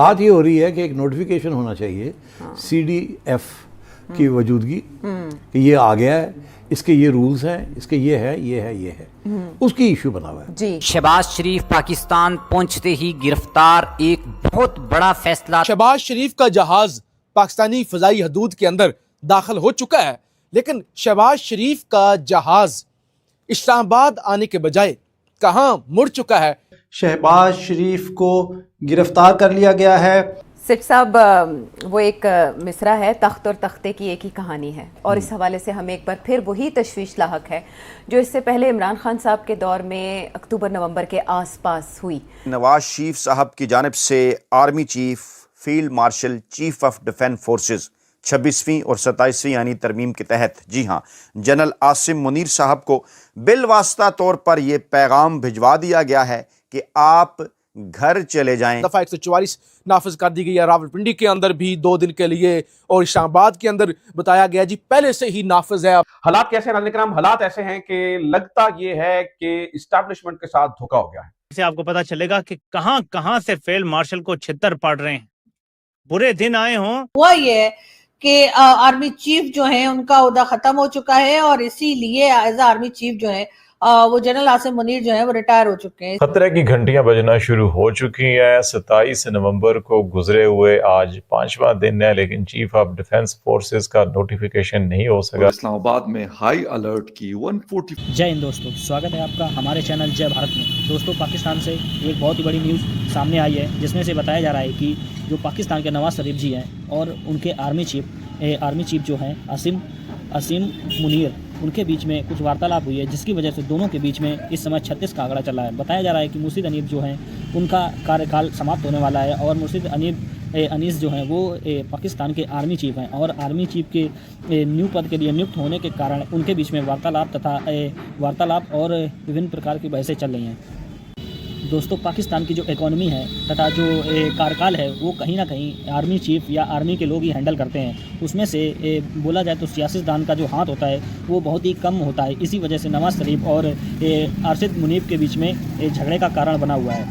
बात ये हो रही है कि एक नोटिफिकेशन होना चाहिए CDF की वजूदगी कि ये आ गया है, इसके ये रूल्स हैं, इसके ये है, उसकी इशू बना हुआ है जी। शहबाज शरीफ पाकिस्तान पहुंचते ही गिरफ्तार, एक बहुत बड़ा फैसला। शहबाज शरीफ का जहाज पाकिस्तानी फजाई हदूद के अंदर दाखिल हो चुका है, लेकिन शहबाज शरीफ का जहाज इस्लामाबाद आने के बजाय कहां मुड़ चुका है। शहबाज शरीफ को गिरफ्तार कर लिया गया है। सेठ साहब, वो एक मिसरा है, तख्त और तख्ते की एक ही कहानी है, और इस हवाले से हमें एक बार फिर वही तशवीश लाहक है जो इससे पहले इमरान खान साहब के दौर में अक्टूबर नवंबर के आसपास हुई। नवाज शरीफ साहब की जानिब से army chief, field marshal, chief of defence forces 26वीं और 27वीं यानी तरमीम के तहत, जी हाँ, जनरल आसिम मुनीर साहब को बिलवास्ता तौर पर यह पैगाम भिजवा दिया गया है कि आप घर चले जाएं। दफा 144 नाफिज कर दी गई है। रावलपिंडी के अंदर भी 2 दिन के लिए और इस्लामाबाद के अंदर बताया गया जी पहले से ही नाफिज है। हालात कैसे हैं नाज़रीन किराम? हालात ऐसे हैं कि लगता ये है कि इस्टेब्लिशमेंट के साथ धोखा हो गया है। इससे आपको पता चलेगा कि कहां से फील्ड मार्शल को छितर पड़ रहे हैं। बुरे दिन आए हों। हुआ ये है कि आर्मी चीफ जो है उनका ओहदा खत्म हो चुका है और इसीलिए एज आर्मी चीफ जो है वो जनरल आसिम मुनीर जो है वो रिटायर हो चुके हैं। खतरे की घंटियां बजना शुरू हो चुकी हैं। 27 नवंबर को गुजरे हुए आज 5वां दिन है, लेकिन चीफ ऑफ डिफेंस फोर्सेस का नोटिफिकेशन नहीं हो सका। इस्लामाबाद में हाई अलर्ट की 140। जय हिंद दोस्तों, स्वागत है आपका हमारे चैनल जय भारत में। दोस्तों, पाकिस्तान से एक बहुत ही बड़ी न्यूज़ सामने आई है जिसमें से बताया जा रहा है कि जो पाकिस्तान के नवाज शरीफ जी हैं और उनके आर्मी चीफ जो हैं आसिम मुनीर, उनके बीच में कुछ वार्तालाप हुई है जिसकी वजह से दोनों के बीच में इस समय 36 का आंकड़ा चला है। बताया जा रहा है कि मुर्शिद अनीस जो हैं उनका कार्यकाल समाप्त होने वाला है और मुर्शिद अनीस जो हैं वो पाकिस्तान के आर्मी चीफ हैं और आर्मी चीफ के न्यू पद के लिए नियुक्त होने के कारण उनके बीच में वार्तालाप और विभिन्न प्रकार की बहसें चल रही हैं। दोस्तों, पाकिस्तान की जो इकोनॉमी है तथा जो कार्यकाल है वो कहीं ना कहीं आर्मी चीफ या आर्मी के लोग ही हैंडल करते हैं। उसमें से बोला जाए तो सियासतदान का जो हाथ होता है वो बहुत ही कम होता है। इसी वजह से नवाज शरीफ और अरशद मुनीब के बीच में झगड़े का कारण बना हुआ है।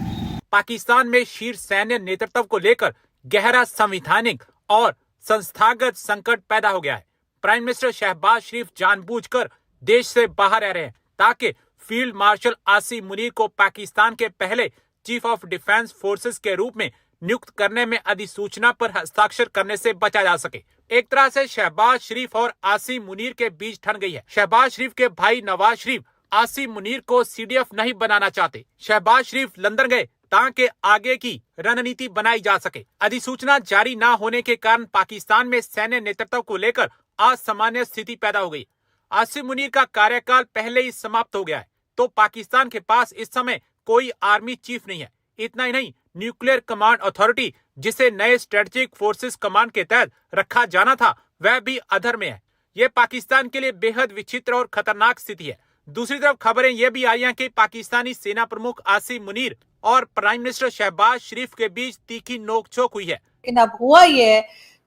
पाकिस्तान में शीर्ष सैन्य नेतृत्व को लेकर गहरा संवैधानिक और संस्थागत संकट पैदा हो गया है। प्राइम मिनिस्टर शहबाज शरीफ जानबूझकर देश से बाहर रह रहे हैं ताकि फील्ड मार्शल आसिम मुनीर को पाकिस्तान के पहले चीफ ऑफ डिफेंस फोर्सेस के रूप में नियुक्त करने में अधिसूचना पर हस्ताक्षर करने से बचा जा सके। एक तरह से शहबाज शरीफ और आसिम मुनीर के बीच ठन गई है। शहबाज शरीफ के भाई नवाज शरीफ आसिम मुनीर को CDF नहीं बनाना चाहते। शहबाज शरीफ लंदन गए ताकि आगे की रणनीति बनाई जा सके। अधिसूचना जारी न होने के कारण पाकिस्तान में सैन्य नेतृत्व को लेकर असामान्य स्थिति पैदा हो गई। आसिम मुनीर का कार्यकाल पहले ही समाप्त हो गया है, तो पाकिस्तान के पास इस समय कोई आर्मी चीफ नहीं है। इतना ही नहीं, न्यूक्लियर कमांड अथॉरिटी जिसे नए स्ट्रेटेजिक फोर्सेस कमांड के तहत रखा जाना था वह भी अधर में है। यह पाकिस्तान के लिए बेहद विचित्र और खतरनाक स्थिति है। दूसरी तरफ खबरें यह भी आई हैं कि पाकिस्तानी सेना प्रमुख आसिम मुनीर और प्राइम मिनिस्टर शहबाज शरीफ के बीच तीखी नोकझोंक हुई है। लेकिन अब हुआ ये है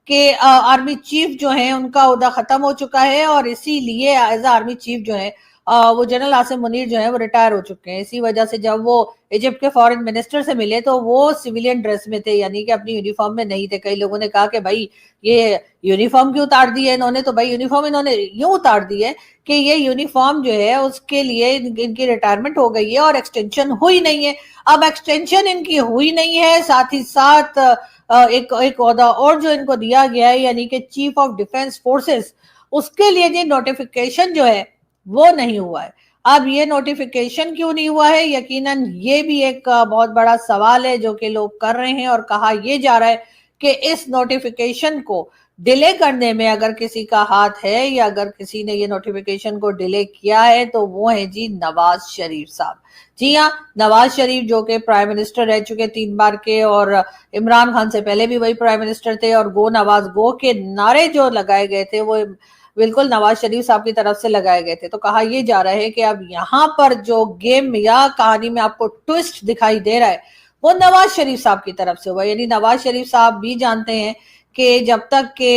कि आर्मी चीफ जो है उनका ओहदा खत्म हो चुका है और इसीलिए एज आर्मी चीफ जो है वो जनरल आसिम मुनीर जो है वो रिटायर हो चुके हैं। इसी वजह से जब वो इजिप्ट के फॉरेन मिनिस्टर से मिले तो वो सिविलियन ड्रेस में थे, यानी कि अपनी यूनिफॉर्म में नहीं थे। कई लोगों ने कहा कि भाई ये यूनिफॉर्म क्यों उतार दी है इन्होंने, तो भाई यूनिफॉर्म इन्होंने यूं उतार दी है कि ये यूनिफॉर्म जो है उसके लिए इनकी रिटायरमेंट हो गई है और एक्सटेंशन हुई नहीं है। अब एक्सटेंशन इनकी हुई नहीं है, साथ ही साथ एक ओहदा और जो इनको दिया गया है यानी कि चीफ ऑफ डिफेंस फोर्सेस, उसके लिए जो नोटिफिकेशन जो है वो नहीं हुआ है। अब ये नोटिफिकेशन क्यों नहीं हुआ है, यकीनन ये भी एक बहुत बड़ा सवाल है जो कि लोग कर रहे हैं और कहा यह जा रहा है कि इस नोटिफिकेशन को डिले करने में अगर किसी का हाथ है या अगर किसी ने ये नोटिफिकेशन को डिले किया है तो वो है जी नवाज शरीफ साहब। जी हाँ, नवाज शरीफ जो कि प्राइम मिनिस्टर रह चुके 3 बार के और इमरान खान से पहले भी वही प्राइम मिनिस्टर थे और गो नवाज गो के नारे जो लगाए गए थे वो बिल्कुल नवाज शरीफ साहब की तरफ से लगाए गए थे। तो कहा यह जा रहा है कि अब यहाँ पर जो गेम या कहानी में आपको ट्विस्ट दिखाई दे रहा है वो नवाज शरीफ साहब की तरफ से हुआ। यानी नवाज शरीफ साहब भी जानते हैं कि जब तक के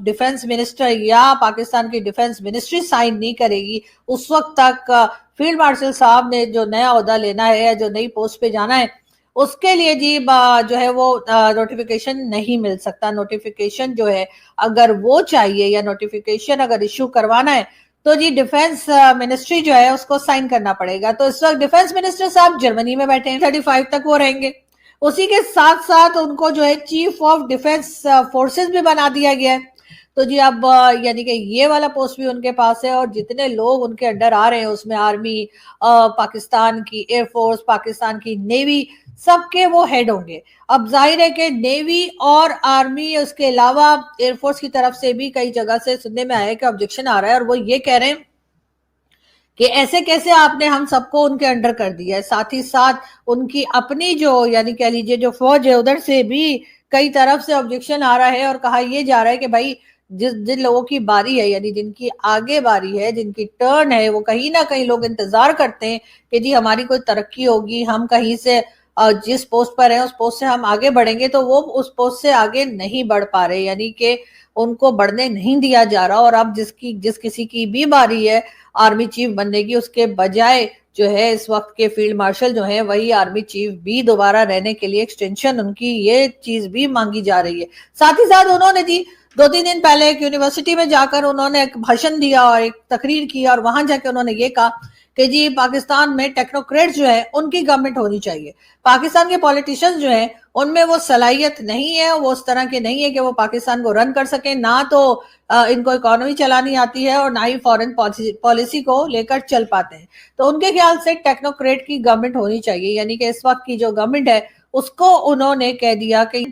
डिफेंस मिनिस्टर या पाकिस्तान की डिफेंस मिनिस्ट्री साइन नहीं करेगी उस वक्त तक फील्ड मार्शल साहब ने जो नया ओहदा लेना है या जो नई पोस्ट पे जाना है उसके लिए जी जो है वो नोटिफिकेशन नहीं मिल सकता। नोटिफिकेशन जो है अगर वो चाहिए या नोटिफिकेशन अगर इश्यू करवाना है तो जी डिफेंस मिनिस्ट्री जो है उसको साइन करना पड़ेगा। तो इस वक्त डिफेंस मिनिस्टर साहब जर्मनी में बैठे हैं, 35 तक वो रहेंगे। उसी के साथ साथ उनको जो है चीफ ऑफ डिफेंस फोर्सेस भी बना दिया गया है। तो जी अब यानी कि ये वाला पोस्ट भी उनके पास है और जितने लोग उनके अंडर आ रहे हैं उसमें आर्मी, पाकिस्तान की एयरफोर्स, पाकिस्तान की नेवी, सबके वो हेड होंगे। अब जाहिर है कि नेवी और आर्मी, उसके अलावा एयरफोर्स की तरफ से भी कई जगह से सुनने में आया कि ऑब्जेक्शन आ रहा है और वो ये कह रहे हैं कि ऐसे कैसे आपने हम सबको उनके अंडर कर दिया है। साथ ही साथ उनकी अपनी जो यानी कह लीजिए जो फौज है उधर से भी कई तरफ से ऑब्जेक्शन आ रहा है और कहा यह जा रहा है कि भाई जिन लोगों की बारी है, यानी जिनकी आगे बारी है, जिनकी टर्न है, वो कहीं ना कहीं लोग इंतजार करते हैं कि जी हमारी कोई तरक्की होगी, हम कहीं से जिस पोस्ट पर हैं उस पोस्ट से हम आगे बढ़ेंगे, तो वो उस पोस्ट से आगे नहीं बढ़ पा रहे, यानी कि उनको बढ़ने नहीं दिया जा रहा। और अब जिस किसी की भी बारी है आर्मी चीफ बनने की, उसके बजाय जो है इस वक्त के फील्ड मार्शल जो है वही आर्मी चीफ भी दोबारा रहने के लिए एक्सटेंशन उनकी ये चीज भी मांगी जा रही है। साथ ही साथ उन्होंने जी 2-3 दिन पहले एक यूनिवर्सिटी में जाकर उन्होंने एक भाषण दिया और एक तकरीर की और वहां जाके उन्होंने ये कहा कि जी पाकिस्तान में टेक्नोक्रेट्स जो है उनकी गवर्नमेंट होनी चाहिए। पाकिस्तान के पॉलिटिशियंस जो हैं उनमें वो सलाहियत नहीं है, वो उस तरह के नहीं है कि वो पाकिस्तान को रन कर सके, ना तो इनको इकोनॉमी चलानी आती है और ना ही फॉरेन पॉलिसी को लेकर चल पाते हैं। तो उनके ख्याल से टेक्नोक्रेट की गवर्नमेंट होनी चाहिए, यानी कि इस वक्त की जो गवर्नमेंट है उसको उन्होंने कह दिया कि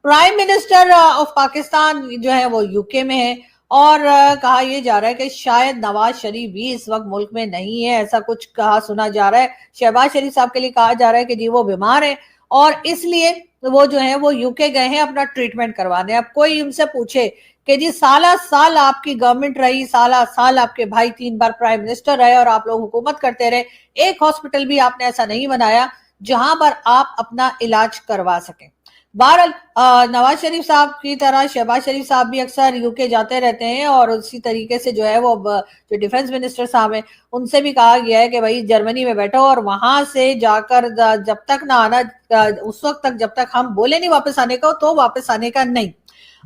प्राइम मिनिस्टर ऑफ पाकिस्तान जो है वो यूके में है और कहा यह जा रहा है कि शायद नवाज शरीफ भी इस वक्त मुल्क में नहीं है, ऐसा कुछ कहा सुना जा रहा है। शहबाज शरीफ साहब के लिए कहा जा रहा है कि जी वो बीमार है और इसलिए वो जो है वो यूके गए हैं अपना ट्रीटमेंट करवाने। अब कोई उनसे पूछे कि जी साला साल आपकी गवर्नमेंट रही, साला साल आपके भाई 3 बार प्राइम मिनिस्टर रहे और आप लोग हुकूमत करते रहे, एक हॉस्पिटल भी आपने ऐसा नहीं बनाया जहां पर आप अपना इलाज करवा सकें। बहरहाल नवाज शरीफ साहब की तरह शहबाज शरीफ साहब भी अक्सर यूके जाते रहते हैं और उसी तरीके से जो है वो जो डिफेंस मिनिस्टर साहब हैं उनसे भी कहा गया है कि भाई जर्मनी में बैठो और वहां से जाकर जब तक ना आना, उस वक्त तक जब तक हम बोले नहीं वापस आने का तो वापस आने का नहीं।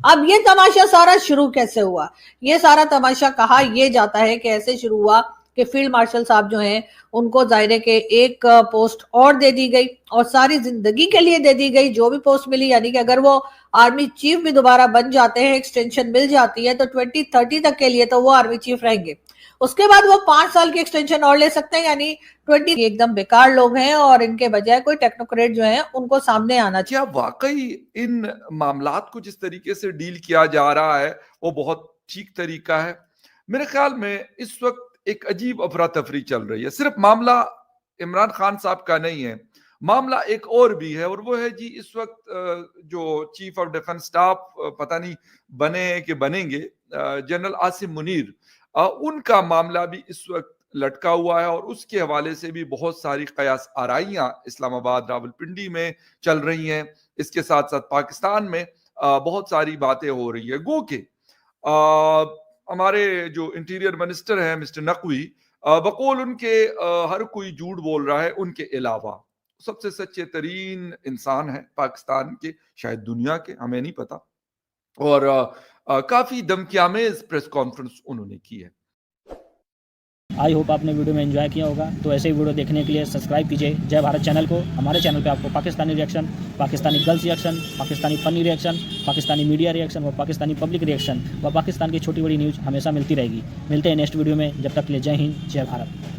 अब ये तमाशा सारा शुरू कैसे हुआ? ये सारा तमाशा कहा यह जाता है कि ऐसे शुरू हुआ कि फील्ड मार्शल साहब जो हैं उनको जाहिर के एक पोस्ट और दे दी गई और सारी जिंदगी के लिए दे दी गई जो भी पोस्ट मिली, यानी कि अगर वो आर्मी चीफ भी दोबारा बन जाते हैं, एक्सटेंशन मिल जाती है तो 2030 तक के लिए तो वो आर्मी चीफ रहेंगे। उसके बाद वो 5 साल की एक्सटेंशन और ले सकते हैं, यानी 20 एकदम बेकार लोग हैं और इनके बजाय कोई टेक्नोक्रेट जो है उनको सामने आना चाहिए। क्या वाकई इन मामलात को जिस तरीके से डील किया जा रहा है वो बहुत ठीक तरीका है? मेरे ख्याल में इस वक्त एक अजीब अफरा तफरी चल रही है। सिर्फ मामला इमरान खान साहब का नहीं है, मामला एक और भी है और वो है जी इस वक्त जो चीफ ऑफ डिफेंस स्टाफ पता नहीं बने कि बनेंगे, जनरल आसिम मुनीर, उनका मामला भी इस वक्त लटका हुआ है और उसके हवाले से भी बहुत सारी कयास आराइयां इस्लामाबाद, रावलपिंडी में चल रही हैं। इसके साथ साथ पाकिस्तान में बहुत सारी बातें हो रही है। गो के हमारे जो इंटीरियर मिनिस्टर हैं मिस्टर नकवी, बकौल उनके हर कोई झूठ बोल रहा है, उनके अलावा सबसे सच्चे तरीन इंसान है पाकिस्तान के, शायद दुनिया के, हमें नहीं पता। और काफी धमकियामेज प्रेस कॉन्फ्रेंस उन्होंने की है। आई होप आपने वीडियो में एंजॉय किया होगा। तो ऐसे ही वीडियो देखने के लिए सब्सक्राइब कीजिए जय भारत चैनल को। हमारे चैनल पे आपको Pakistani reaction, Pakistani girls reaction, Pakistani funny reaction, Pakistani media reaction व पाकिस्तानी पब्लिक रिएक्शन व पाकिस्तान की छोटी बड़ी न्यूज़ हमेशा मिलती रहेगी। मिलते हैं नेक्स्ट वीडियो में, जब तक के लिए जय हिंद, जय भारत।